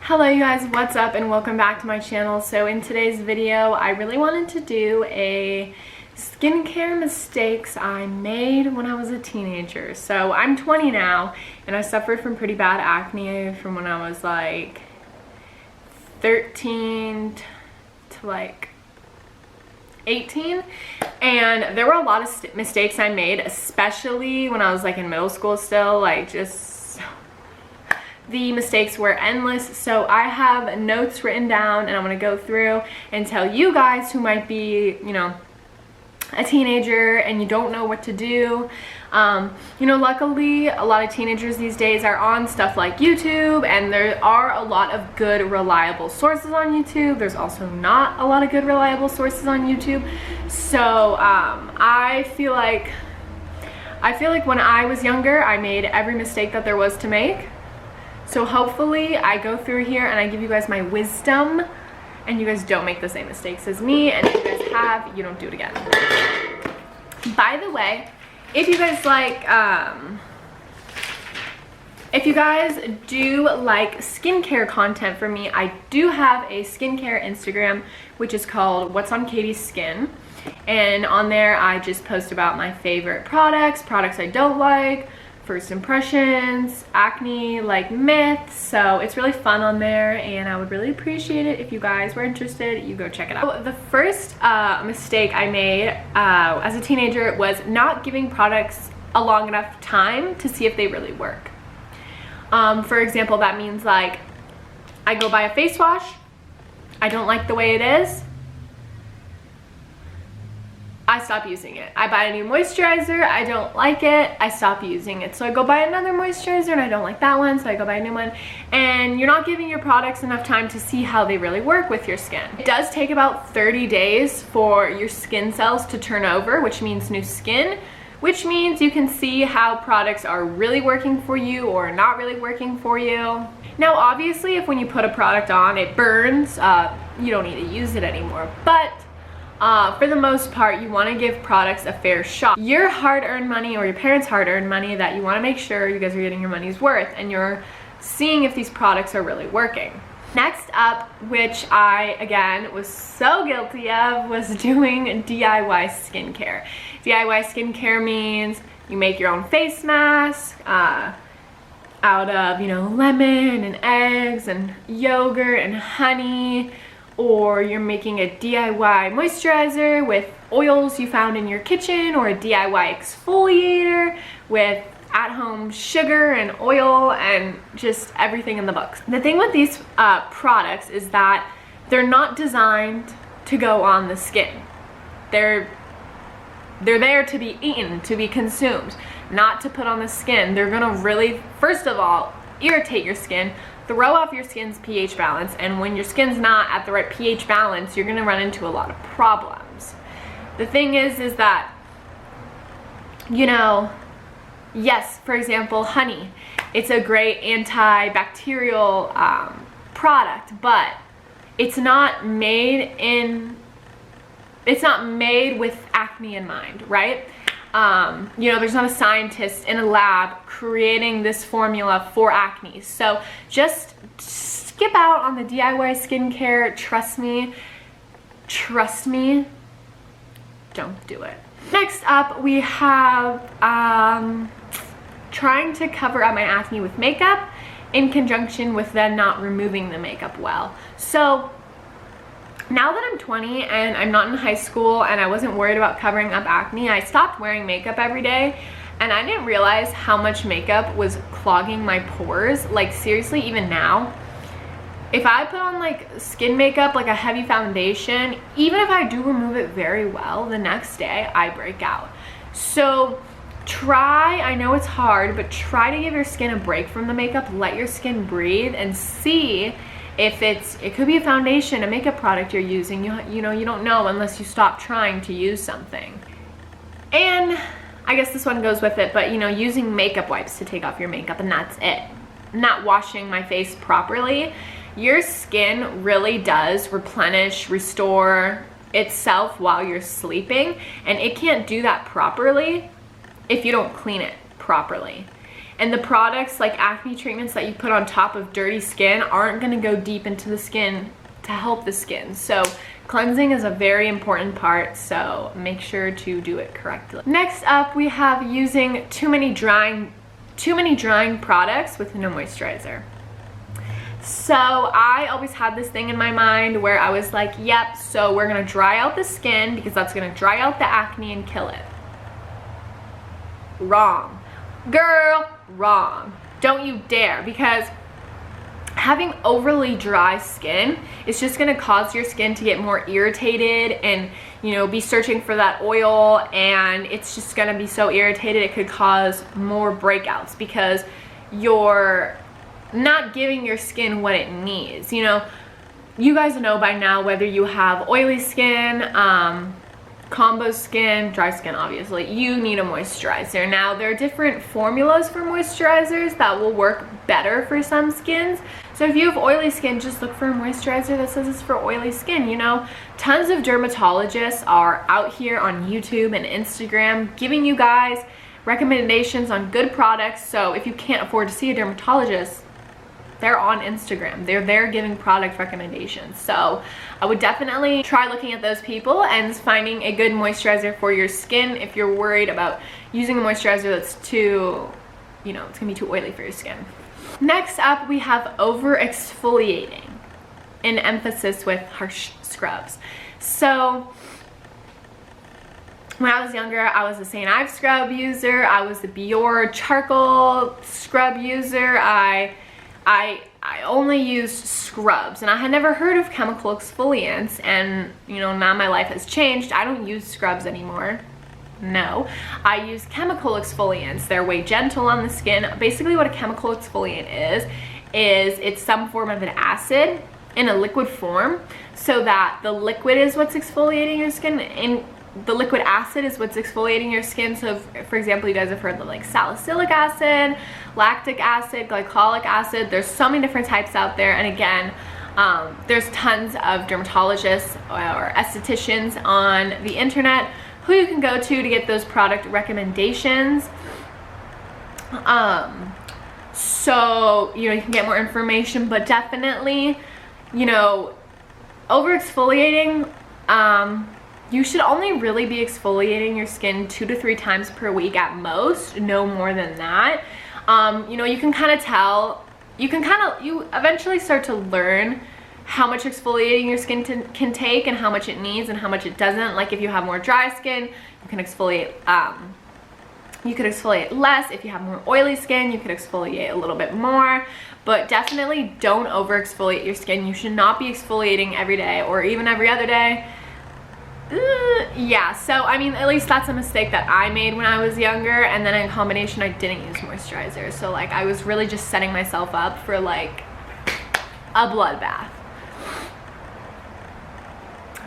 Hello you guys, what's up and welcome back to my channel. So in today's video, I really wanted to do a skincare mistakes I made when I was a teenager. So I'm 20 now and I suffered from pretty bad acne from when I was like 13 to like 18, and there were a lot of mistakes I made, especially when I was like in middle school still. Like, just the mistakes were endless. So I have notes written down and I'm gonna go through and tell you guys who might be, you know, a teenager and you don't know what to do. You know, luckily a lot of teenagers these days are on stuff like YouTube, and there are a lot of good reliable sources on YouTube. There's also not a lot of good reliable sources on YouTube. So I feel like when I was younger I made every mistake that there was to make. So hopefully I go through here and I give you guys my wisdom and you guys don't make the same mistakes as me, and if you guys have, you don't do it again. By the way, if you guys like, if you guys do like skincare content from me, I do have a skincare Instagram, which is called What's on Katie's Skin. And on there, I just post about my favorite products I don't like, first impressions, acne, like myths. So it's really fun on there and I would really appreciate it if you guys were interested. You go check it out. So the first mistake I made as a teenager was not giving products a long enough time to see if they really work. For example, that means like I go buy a face wash, I don't like the way it is, I stop using it. I buy a new moisturizer, I don't like it, I stop using it. So I go buy another moisturizer and I don't like that one, so I go buy a new one. And you're not giving your products enough time to see how they really work with your skin. It does take about 30 days for your skin cells to turn over, which means new skin, which means you can see how products are really working for you or not really working for you. Now obviously if when you put a product on it burns, you don't need to use it anymore. But for the most part, you want to give products a fair shot. Your hard-earned money or your parents' hard-earned money, that you want to make sure you guys are getting your money's worth and you're seeing if these products are really working. Next up, which I, again, was so guilty of, was doing DIY skincare. DIY skincare means you make your own face mask out of, you know, lemon and eggs and yogurt and honey. Or you're making a DIY moisturizer with oils you found in your kitchen, or a DIY exfoliator with at-home sugar and oil and just everything in the books. The thing with these products is that they're not designed to go on the skin. They're there to be eaten, to be consumed, not to put on the skin. They're gonna really, first of all, irritate your skin, throw off your skin's pH balance, and when your skin's not at the right pH balance, you're gonna run into a lot of problems. The thing is that, you know, yes, for example, honey, it's a great antibacterial product, but it's not made with acne in mind, right? You know, there's not a scientist in a lab creating this formula for acne. So just skip out on the DIY skincare. Trust me, don't do it. Next up, we have trying to cover up my acne with makeup in conjunction with then not removing the makeup well. So now that I'm 20 and I'm not in high school and I wasn't worried about covering up acne, I stopped wearing makeup every day, and I didn't realize how much makeup was clogging my pores. Like seriously, even now, if I put on like skin makeup, like a heavy foundation, even if I do remove it very well, the next day I break out. So try, I know it's hard, but try to give your skin a break from the makeup. Let your skin breathe and see if it could be a foundation, a makeup product you're using. You know, you don't know unless you stop trying to use something. And I guess this one goes with it, but you know, using makeup wipes to take off your makeup, and that's it. Not washing my face properly. Your skin really does replenish, restore itself while you're sleeping, and it can't do that properly if you don't clean it properly. And the products like acne treatments that you put on top of dirty skin aren't gonna go deep into the skin to help the skin. So cleansing is a very important part, so make sure to do it correctly. Next up, we have using too many drying products with no moisturizer. So I always had this thing in my mind where I was like, yep, so we're gonna dry out the skin because that's gonna dry out the acne and kill it. Wrong. Girl, wrong. Don't you dare, because having overly dry skin is just gonna cause your skin to get more irritated and, you know, be searching for that oil, and it's just gonna be so irritated it could cause more breakouts because you're not giving your skin what it needs. You know, you guys know by now whether you have oily skin, combo skin, dry skin, obviously, you need a moisturizer. Now, there are different formulas for moisturizers that will work better for some skins. So if you have oily skin, just look for a moisturizer that says it's for oily skin. You know, tons of dermatologists are out here on YouTube and Instagram giving you guys recommendations on good products. So if you can't afford to see a dermatologist, they're on Instagram. They're there giving product recommendations. So I would definitely try looking at those people and finding a good moisturizer for your skin if you're worried about using a moisturizer that's too, you know, it's gonna be too oily for your skin. Next up, we have over exfoliating, an emphasis with harsh scrubs. So when I was younger, I was a St. Ives scrub user. I was the Biore charcoal scrub user. I only used scrubs, and I had never heard of chemical exfoliants, and you know, now my life has changed. I don't use scrubs anymore. No, I use chemical exfoliants. They're way gentle on the skin. Basically what a chemical exfoliant is it's some form of an acid in a liquid form, so that the liquid is what's exfoliating your skin, and the liquid acid is what's exfoliating your skin. So for example, you guys have heard of like salicylic acid, lactic acid, glycolic acid. There's so many different types out there, and again, there's tons of dermatologists or estheticians on the internet who you can go to get those product recommendations. So you know, you can get more information, but definitely, you know, over exfoliating, you should only really be exfoliating your skin 2 to 3 times per week at most, no more than that. You know, you can kind of tell, you eventually start to learn how much exfoliating your skin can take and how much it needs and how much it doesn't. Like if you have more dry skin, you can exfoliate, you could exfoliate less. If you have more oily skin, you could exfoliate a little bit more, but definitely don't over exfoliate your skin. You should not be exfoliating every day or even every other day. Yeah, so I mean, at least that's a mistake that I made when I was younger, and then in combination I didn't use moisturizer, so like I was really just setting myself up for like a bloodbath.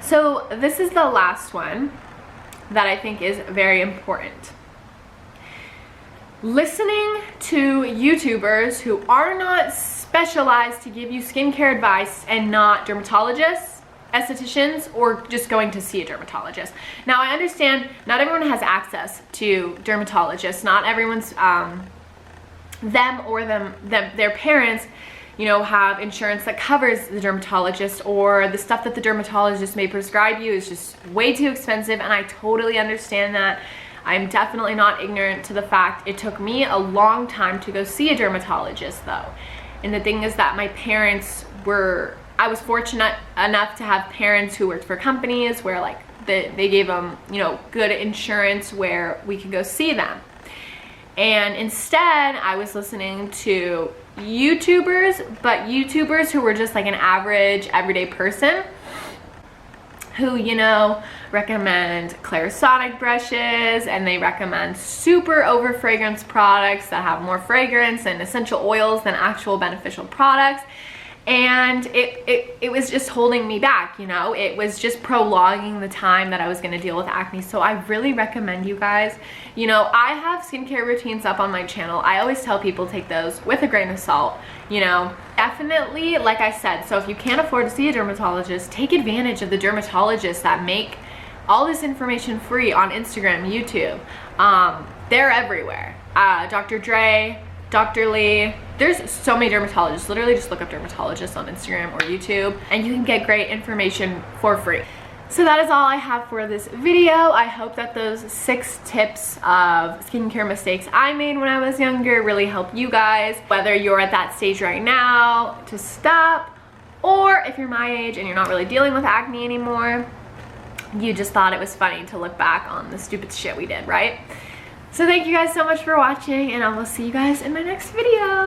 So this is the last one that I think is very important. Listening to YouTubers who are not specialized to give you skincare advice and not dermatologists, estheticians, or just going to see a dermatologist. Now I understand not everyone has access to dermatologists. Not everyone's their parents, you know, have insurance that covers the dermatologist, or the stuff that the dermatologist may prescribe you is just way too expensive, and I totally understand that. I'm definitely not ignorant to the fact it took me a long time to go see a dermatologist though. And the thing is that my parents were, I was fortunate enough to have parents who worked for companies where like they gave them, you know, good insurance where we could go see them. And instead I was listening to YouTubers, but YouTubers who were just like an average everyday person who, you know, recommend Clarisonic brushes, and they recommend super over fragrance products that have more fragrance and essential oils than actual beneficial products. And it was just holding me back, you know. It was just prolonging the time that I was going to deal with acne. So I really recommend you guys, you know, I have skincare routines up on my channel. I always tell people take those with a grain of salt, you know. Definitely, like I said, so if you can't afford to see a dermatologist, take advantage of the dermatologists that make all this information free on Instagram, YouTube. They're everywhere. Dr. Dre, Dr. Lee. There's so many dermatologists. Literally just look up dermatologists on Instagram or YouTube and you can get great information for free. So that is all I have for this video. I hope that those 6 tips of skincare mistakes I made when I was younger really help you guys, whether you're at that stage right now to stop, or if you're my age and you're not really dealing with acne anymore, you just thought it was funny to look back on the stupid shit we did, right? So thank you guys so much for watching, and I will see you guys in my next video.